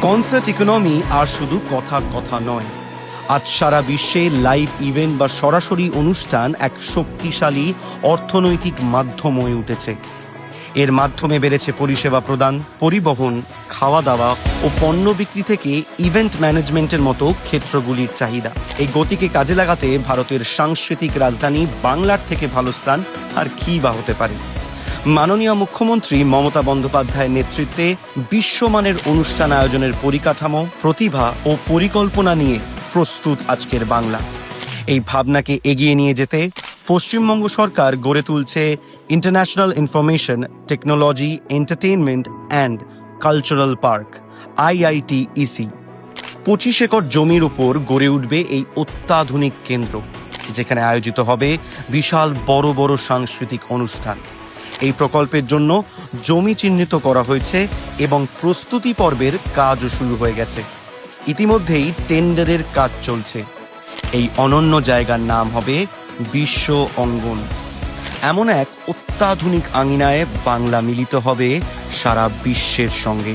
Concert economy আর শুধু কথা নয়, আজ সারা বিশ্বে লাইভ ইভেন্ট বা সরাসরি অনুষ্ঠান এক শক্তিশালী অর্থনৈতিক মাধ্যম হয়ে উঠেছে। এর মাধ্যমে বেড়েছে পরিষেবা প্রদান, পরিবহন, খাওয়া দাওয়া ও পণ্য বিক্রি থেকে ইভেন্ট ম্যানেজমেন্টের মতো ক্ষেত্রগুলির চাহিদা। এই গতিকে কাজে লাগাতে ভারতের সাংস্কৃতিক রাজধানী বাংলার থেকে ভালো স্থান আর কী বা হতে পারে। মাননীয় মুখ্যমন্ত্রী মমতা বন্দ্যোপাধ্যায়ের নেতৃত্বে বিশ্বমানের অনুষ্ঠান আয়োজনের পরিকাঠামো, প্রতিভা ও পরিকল্পনা নিয়ে প্রস্তুত আজকের বাংলা। এই ভাবনাকে এগিয়ে নিয়ে যেতে পশ্চিমবঙ্গ সরকার গড়ে তুলছে international information technology entertainment and cultural park IITEC। 25 acre জমির উপর গড়ে উঠবে এই অত্যাধুনিক কেন্দ্র, যেখানে আয়োজিত হবে বিশাল বড় বড় সাংস্কৃতিক অনুষ্ঠান। এই প্রকল্পের জন্য জমি চিহ্নিত করা হয়েছে এবং প্রস্তুতি পর্বের কাজও শুরু হয়ে গেছে। ইতিমধ্যেই টেন্ডারের কাজ চলছে। এই অনন্য জায়গার নাম হবে বিশ্ব অঙ্গন। এমন এক অত্যাধুনিক আঙিনায় বাংলা মিলিত হবে সারা বিশ্বের সঙ্গে।